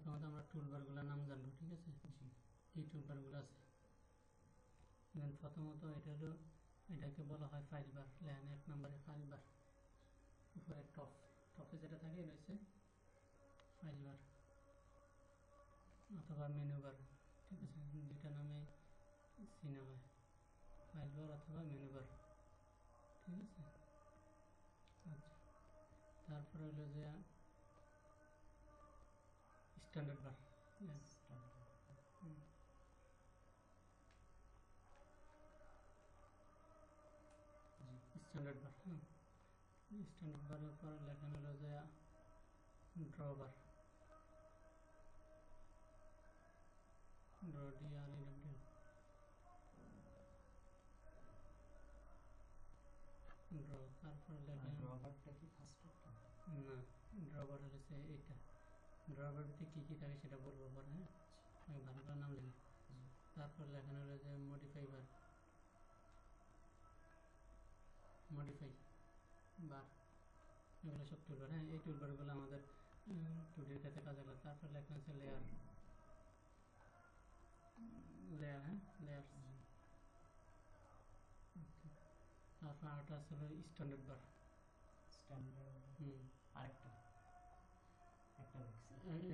প্রথমত আমরা টুলবারগুলোর নাম জানবো, ঠিক আছে? কি টুলবারগুলো আছে? দেন প্রথমত এটা হলো, এটাকে বলা হয় ফাইল বার। লেন 1 নম্বরে ফাইল বার, উপরে টপে যেটা থাকে এটা হচ্ছে ফাইল বার অথবা মেনু বার, ঠিক আছে? যেটা নামে চিনা হয়, ফাইল বার অথবা মেনু বার, ঠিক আছে? আচ্ছা, তারপরে হলো যে স্ট্যান্ডার্ড বার। স্ট্যান্ডার্ড বার, হ্যাঁ। স্ট্যান্ডার্ড বারের পরে লেখা হলো যে ড্র বার, ড্র DREW, ড্র। তারপরে লেখা ড্রবারটা কি ফার্স্টটা? না, ড্রবার হচ্ছে এটা। ড্রবারতে কি কি থাকে সেটা বলবো পরে, হ্যাঁ। আমি ভালো করে নাম লিখি। তারপর লেখানো হলো যে মডিফাই বার, মডিফাই বার, এগুলো সব টুলবার, হ্যাঁ। এই টুলবারগুলো আমাদের 2D ক্ষেত্রে কাজে লাগে। তারপর লেখা আছে লেয়ার, লেয়ার, হ্যাঁ, লেয়ার। তারপর আরেকটা আছে হলো স্ট্যান্ডার্ড বার, স্ট্যান্ডার্ড। আরেকটা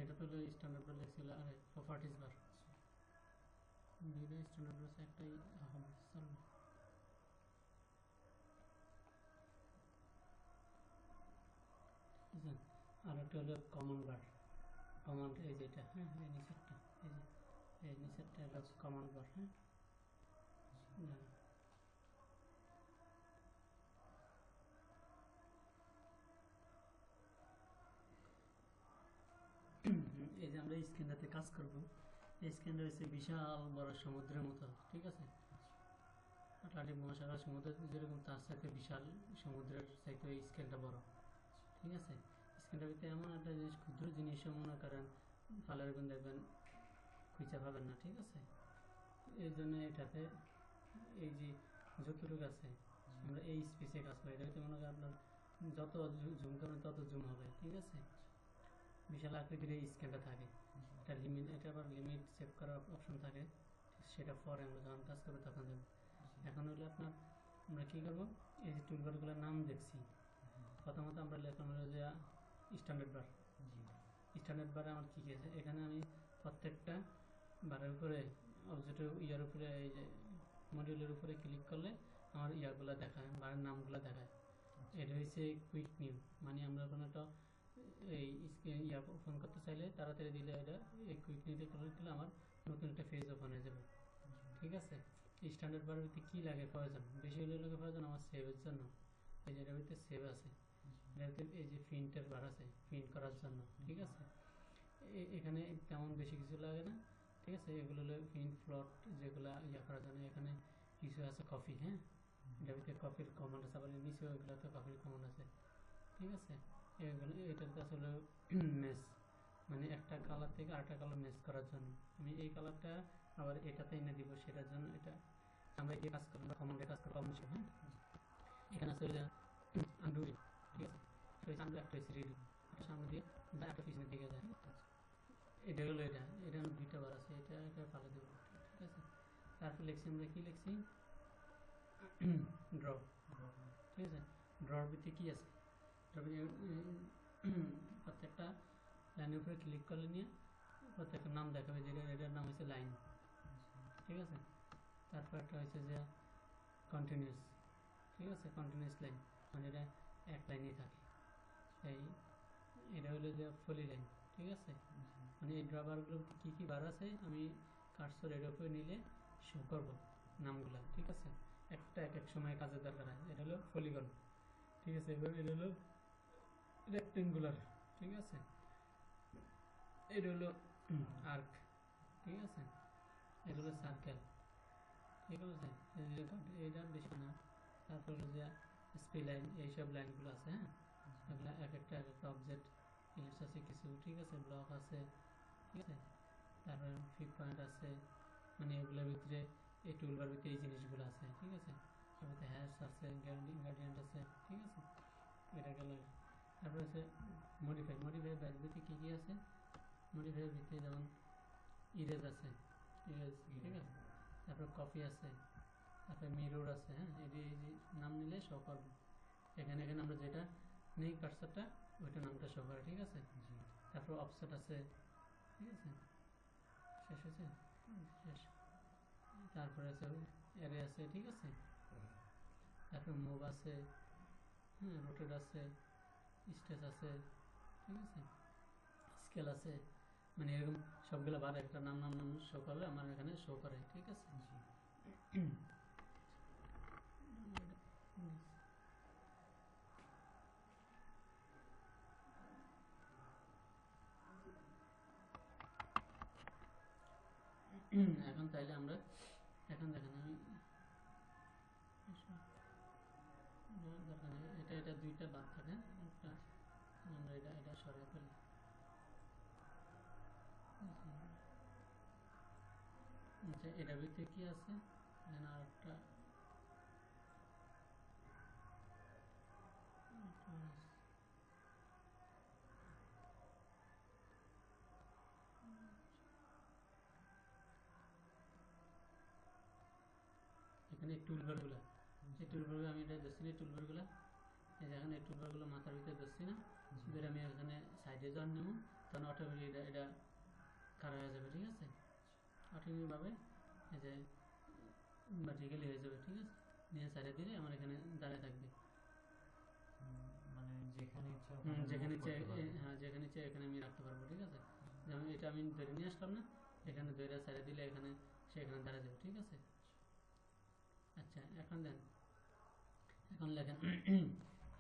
এটা তো হলো স্ট্যান্ডার্ড বার লেখছিল। আরে প্রপার্টিজ বার, দুইটা স্ট্যান্ডার্ড বার আছে, একটাই হবে, চলবে। আর একটা হলো কমন বার, কমন এই যেটা, হ্যাঁ, এই নিচেরটা, এই নিচেরটা হলো কমন বার, হ্যাঁ। এই যে আমরা স্ক্রিনটাতে কাজ করব, এই স্ক্রিনটা হচ্ছে বিশাল বড় সমুদ্রের মতো, ঠিক আছে? আটলান্টিক মহাসাগর সমুদ্র যেরকম, তার সাথে বিশাল সমুদ্রের সাথে এই স্ক্রিনটা বড়, ঠিক আছে? স্ক্রিনটার ভিতরে এমন একটা জিনিস, ক্ষুদ্র জিনিসও মনে করেন ফালের গুণ দেখবেন খুঁজে পাবেন না, ঠিক আছে? এই জন্য এটাতে এই যে যতটুকু আছে আমরা এই স্পেসে কাজ করি, এটা মনে করেন আপনার যত জুম করবেন তত জুম হবে, ঠিক আছে? বিশাল আকৃতির এই স্ক্যানটা থাকে, এটা লিমিট, এটা আবার লিমিট সেভ করার অপশন থাকে, সেটা পরে আমরা যখন কাজ করবো তখন দেবো। এখন হলো আপনার আমরা কী করবো, এই যে টুলবারগুলোর নাম দেখছি, প্রথমত আমরা লেখা হলো যে স্ট্যান্ডার্ড বার। স্ট্যান্ডার্ড বারে আমার কী কী আছে, এখানে আমি প্রত্যেকটা বারের উপরে অবজেক্টের ইয়ার উপরে, এই যে মডিউলের উপরে ক্লিক করলে আমার ইয়ারগুলো দেখায়, বারের নামগুলো দেখায়। এটা হচ্ছে কুইক নিউ, মানে আমরা কোনো একটা এই ইয়া ওপেন করতে চাইলে তাড়াতাড়ি দিলে এটা এই কুইক নিউতে করে দিলে আমার নতুন একটা পেজ ওপেন হয়ে যাবে, ঠিক আছে? স্ট্যান্ডার্ড বারের ভিতরে কী লাগে প্রয়োজন, বেশি হলে লাগে প্রয়োজন আমার সেভের জন্য, এই যে এটার ভিতরে সেভ আছে, এটার ভিতরে এই যে প্রিন্টের বার আছে প্রিন্ট করার জন্য, ঠিক আছে? এখানে তেমন বেশি কিছু লাগে না, ঠিক আছে? এগুলো হলো প্রিন্ট ফ্লট, যেগুলো ইয়া করার জন্য। এখানে কিছু আছে কপি, হ্যাঁ, এটার ভিতরে কপির কমান্ড আছে, আবার নিচেও এগুলোতে কপির কমান্ড আছে, ঠিক আছে? এগুলো এটার কাছে হলো ম্যাচ, মানে একটা কালার থেকে আরেকটা কালার ম্যাচ করার জন্য আমি এই কালারটা আবার এটাতে এনে দিব, সেটার জন্য এটা আমরা এই কাজ করবো, কমান্ডে কাজ করবো অবশ্যই, হ্যাঁ। এখানে আছে আন্ডু, ঠিক আছে? আন্ডু একটা হয়েছে রেডি, এটা সামনে দিয়ে একটা পিছনের দিকে যায়, এটা হলো এটা দুইটা বার আছে, এটা ভালো দেবো, ঠিক আছে? তারপর লিখছি আমরা কি লিখছি, ড্র, ঠিক আছে? ড্রর ভিতরে কি আছে, প্রত্যেকটা লাইনের উপরে ক্লিক করলে নিয়ে প্রত্যেকটা নাম দেখাবে, যেটা এটার নাম হচ্ছে লাইন, ঠিক আছে? তারপর একটা হচ্ছে যে কন্টিনিউস, ঠিক আছে? কন্টিনিউস লাইন মানে এটা এক লাইনেই থাকে, এই এটা হলো যে ফলি লাইন, ঠিক আছে? মানে এই ড্রবারগুলোর কী কী বার আছে আমি কার্সর এর উপরে নিলে শো করবো নামগুলা, ঠিক আছে? একটা এক এক সময় কাজের দরকার হয়। এটা হলো পলিগন, ঠিক আছে? এবার এটা হলো রেক্টেঙ্গুলার, ঠিক আছে? এটা হলো আর্ক, ঠিক আছে? এটা হলো সার্কেল, ঠিক আছে? এটা বেশি না। তারপর হলো যে স্পি লাইন, এইসব লাইনগুলো আছে, হ্যাঁ। এগুলো এক একটা অবজেক্ট ইলিপস আছে কিছু, ঠিক আছে? ব্লক আছে, ঠিক আছে? তারপর ফিক পয়েন্ট আছে, মানে এগুলোর ভিতরে এই টুলবার ভিতরে এই জিনিসগুলো আছে, ঠিক আছে? এর ভিতরে হ্যাশ আছে, গ্রেডিয়েন্ট আছে, ঠিক আছে? এটা গেল। তারপর আছে মডিফাই, মডিফাই ভিতরে কী কী আছে, মডিফায়ার ভিতরে যেমন ইরেজ আছে, ইরেজ ঠিক আছে, তারপর কপি আছে, তারপর মিরর আছে, হ্যাঁ এই যে নাম নিলে শো করবে। এখানে এখানে আমরা যেটা নেই কার্সারটা ওইটা নামটা শো করে, ঠিক আছে। তারপর অফসেট আছে, ঠিক আছে, শেষ হয়েছে, শেষ। তারপরে আছে অ্যারে আছে, ঠিক আছে, তারপর মুভ আছে, হ্যাঁ রোটেট আছে, স্টেজ আছে, ঠিক আছে, স্কেল আছে, মানে এরকম সবগুলো বার একটা নাম নাম নাম শো করলে আমার এখানে শো করে, ঠিক আছে। এখন তাইলে আমরা এখন দেখেন আমি দরকার নেই, এটা এটা দুইটা বাদ থাকে, একটা আমরা এটা এটা সরাই ফেলি। আচ্ছা এটার ভিতরে কি আছে এখানে আরেকটা এখানে টুলবারগুলো, এই টুলবারগুলো আমি এটা ধরছি না, টুলবারগুলো এই যে এখানে এই টুলবারগুলো মাথার ভিতরে ধরছি না, ধরে আমি এখানে সাইডে যখন নেব তখন অটোমেটিক এটা এটা খারাপ হয়ে যাবে, ঠিক আছে, অটোমেটিকভাবে এই যে ভার্টিক্যালি হয়ে যাবে, ঠিক আছে। নিয়ে সাইডে দিলে আমার এখানে দাঁড়িয়ে থাকবে, মানে যেখানে ইচ্ছা যেখানে ইচ্ছে, হ্যাঁ যেখানে ইচ্ছে এখানে আমি রাখতে পারবো, ঠিক আছে। যেমন এটা আমি ধরে নিয়ে আসলাম না, এখানে ধরে সাইডে দিলে এখানে সে এখানে দাঁড়িয়ে যাবে, ঠিক আছে। আচ্ছা এখন দেন, এখন লেখেন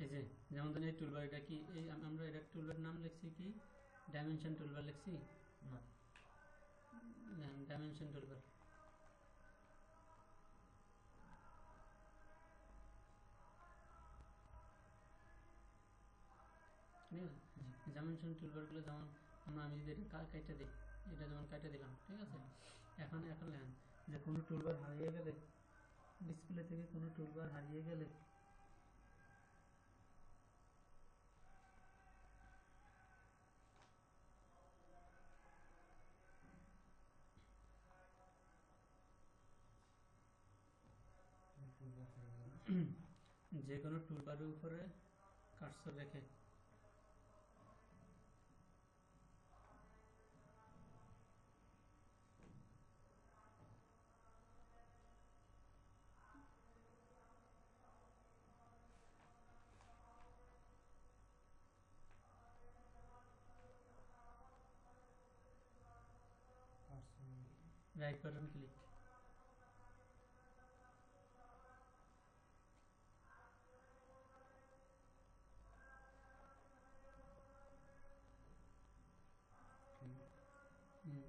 এই যে যেমন ধরেন এই টুলবার, এটা কি এই আমরা এটা টুলবার নাম লিখছি কি ডাইমেনশন টুলবার লিখছি না, ডাইমেনশন টুলবার, ঠিক আছে। ডাইমেনশন টুলবারগুলো যেমন আমি যদি এটা কাইটা দিই, এটা যেমন কাইটা দিলাম, ঠিক আছে। এখন এখন লেখেন যে কোনো টুলবার হারিয়ে গেলে, ডিসপ্লে থেকে কোনো টুলবার হারিয়ে গেলে যে কোনো টুলবারের উপরে কার্সর রেখে রাইট বাটন ক্লিক,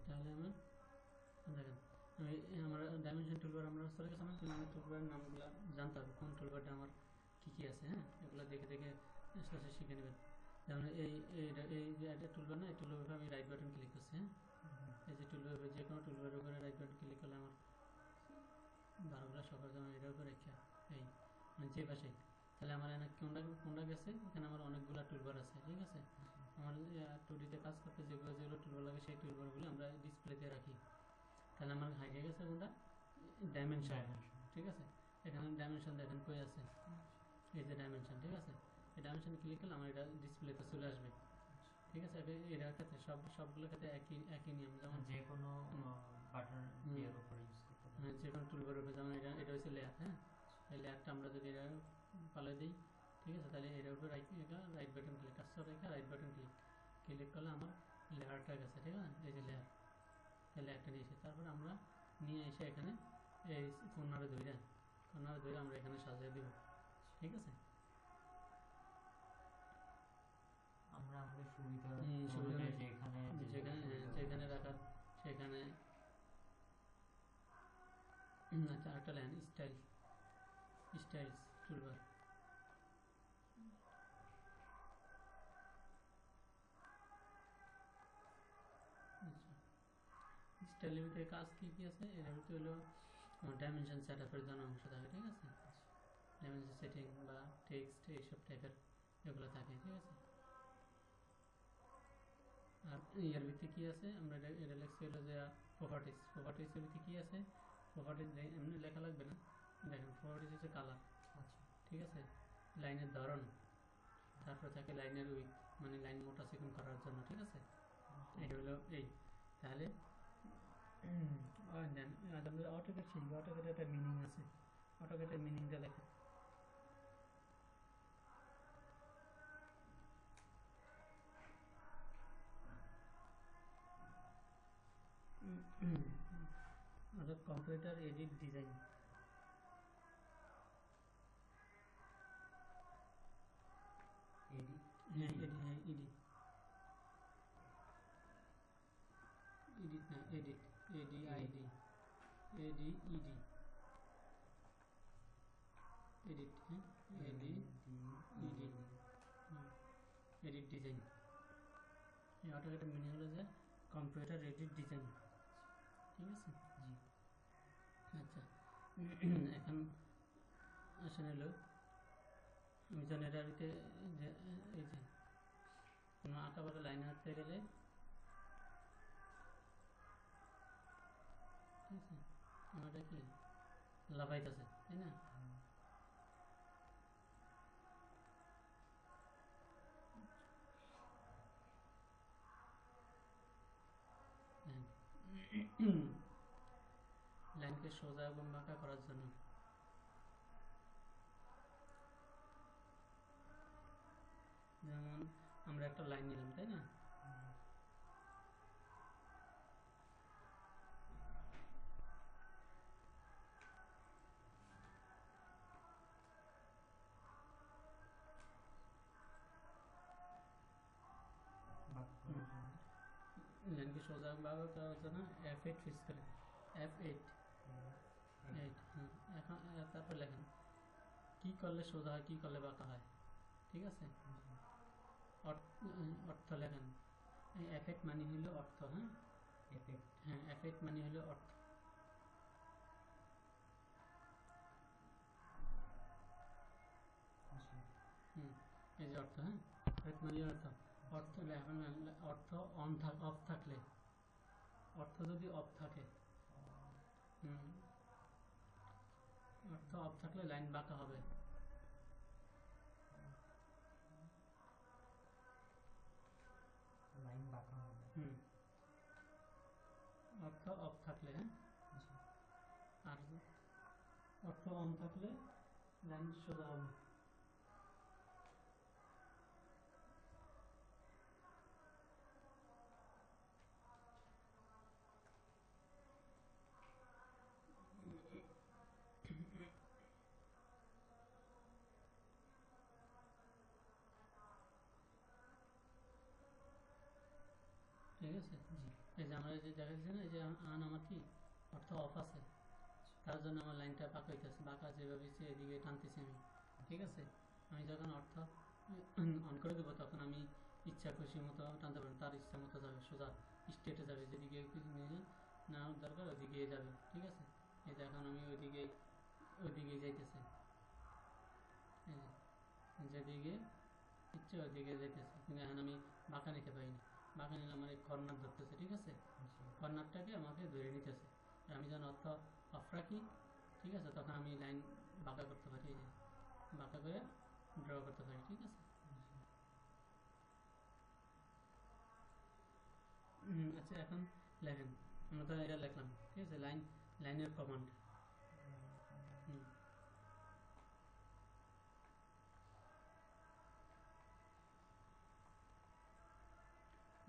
তাহলে আমার দেখেন আমি আমার ডাইমেনশন টুলবার আমরা চলে গেছে না, কিন্তু আমি টুলবারের নামগুলো জানতে হবে কোন টুলবারটা আমার কী কী আছে, হ্যাঁ এগুলো দেখে দেখে আস্তে আস্তে শিখে নেবেন। যেমন এই যে একটা টুলবার না, এই টুলবার আমি রাইট বাটন ক্লিক করছি, হ্যাঁ এই যে টুলবার, যে কোনো টুলবারের উপরে রাইট বাটন ক্লিক করলে আমার বারোগুলো সকাল যেমন এটার উপরে রেখে এই মানে যে পাশে, তাহলে আমার এখানে কোনটা কোনটা গেছে, এখানে আমার অনেকগুলো টুলবার আছে, ঠিক আছে। আমার 2D-তে কাজ করতে যেগুলো যেগুলো টুলবার লাগে সেই টুলবারগুলো আমরা ডিসপ্লেতে রাখি, তাহলে আমার হারিয়ে গেছে কোনটা ডাইমেনশন, ঠিক আছে। এখানে ডাইমেনশন দেখেন কই আছে, এই যে ডাইমেনশন, ঠিক আছে। এই ডাইমেনশন ক্লিক করলে আমার এটা ডিসপ্লেতে চলে আসবে, ঠিক আছে। এটার ক্ষেত্রে সবগুলোর ক্ষেত্রে একই একই নিয়ম, যেমন যে কোনো বাটন এর উপর ইউজ করতে পারি, যে কোনো টুলবারের উপরে, যেমন এটা এটা হচ্ছে লেয়ার, হ্যাঁ এই লেয়ারটা আমরা যদি এটা পালে দিই, ঠিক আছে, তাহলে এটার উপরে রাইট বাটন ক্লিক, কার্সর রেখে রাইট বাটন ক্লিক করলে আমার লেয়ারটা গেছে, ঠিক আছে। এই যে লেয়ার, এই লেয়ারটা নিয়ে এসে তারপর আমরা নিয়ে এসে এখানে এই কর্নারে ধরে আমরা এখানে সাজিয়ে দেব, ঠিক আছে। আমরা আমাদের সুবিধা সুবিধা যেখানে যেখানে রাখার সেখানে। আচ্ছা আরেকটা লাইন স্টাইলস টুলবার, স্টাইলের ভিতরে কাজ কী কী আছে, এর ভিতরে হলো ডাইমেনশন সেট আপের জন্য অংশ থাকে, ঠিক আছে। ডাইমেনশন সেটিং বা টেক্সট এইসব টাইপের এগুলো থাকে, ঠিক আছে। আর এর ভিতরে কি আছে আমরা এটা লিখছি হলো যে প্রপার্টিজের ভিতরে কি আছে প্রপার্টিজ এমনি লেখা লাগবে না দেখেন প্রপার্টিজ হচ্ছে কালার আচ্ছা ঠিক আছে লাইনের ধরন তারপর থাকে লাইনের উইথ মানে লাইন মোটা চিকন করার জন্য ঠিক আছে এটা হলো এই তাহলে দেন আমাদের অটোকেট শিখবে অটোকেটের একটা মিনিং আছে অটোকেটের মিনিংটা লেখেন অর্থাৎ কম্পিউটার এডিট ডিজাইন এডি হ্যাঁ এডিট না এডিট এডিআইডি এডিইডি এডিট হ্যাঁ এডিইডি এডিট ডিজাইন এই অটোকেটের মিনিং হলো যে কম্পিউটার এডিট ডিজাইন ঠিক আছে জি আচ্ছা এখন আসেন হলো আমি জানি এটার ভিতরে যে এই যে কোনো আঁকা বাঁকা লাইন আঁকতে গেলে ঠিক আছে আমারটা কি লাফাইতেছে তাই না লাইনকে সোজা এবং বাঁকা করার জন্য যেমন আমরা একটা লাইন নিলাম তাই না লাইনকে সোজা এবং বাঁকা করার জন্য F8 ফিক্স করে F8 এখন তারপর লেখেন কি করলে সোজা হয় কি করলে বাঁকা হয় ঠিক আছে অর্থ লেখেন এই F8 মানে হলো অর্থ হ্যাঁ F8 মানে হলো অর্থ এই যে অর্থ হ্যাঁ F8 মানে অর্থ অর্থ এখন অর্থ অফ থাকলে অর্থ যদি অফ থাকে অর্থ অফ থাকলে লাইন বাঁকা হবে লাইন বাঁকা হবে অর্থ অফ থাকলে হ্যাঁ আর অর্থ অন থাকলে লাইন সোজা হবে ঠিক আছে এই যে আমরা যে দেখাচ্ছি না এই যে আন আমার কি অর্থ অফ আছে তার জন্য আমার লাইনটা বাঁকা হইতেছে বাঁকা যেভাবে এদিকে টানতেছি আমি ঠিক আছে আমি যখন অর্থ অন করে দেবো তখন আমি ইচ্ছা খুশি মতো টানতে পারবো তার ইচ্ছা মতো যাবে সোজা স্টেটে যাবে যেদিকে নিয়ে না দরকার ওইদিকে যাবে ঠিক আছে এই যে এখন আমি ওইদিকে যাইতেছে যেদিকে ইচ্ছে ওইদিকে যাইতেছে কিন্তু এখন আমি বাঁকা নিতে পারিনি বাঁকা নিলে আমার এই কর্নার ধরতেছে ঠিক আছে কর্নারটাকে আমাকে ধরে নিতেছে আমি যখন অর্থ অফ রাখি ঠিক আছে তখন আমি লাইন বাঁকা করতে পারি এই যে বাঁকা করে ড্র করতে পারি ঠিক আছে আচ্ছা এখন লেখেন আমরা তো এটা লিখলাম ঠিক আছে লাইনের কমান্ড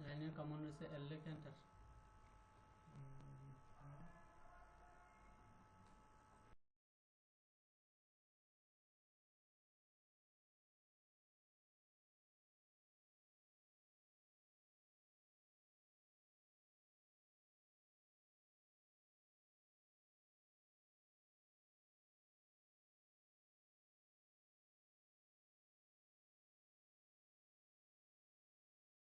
লাইনের কমান্ড হচ্ছে এল লেখে এন্টার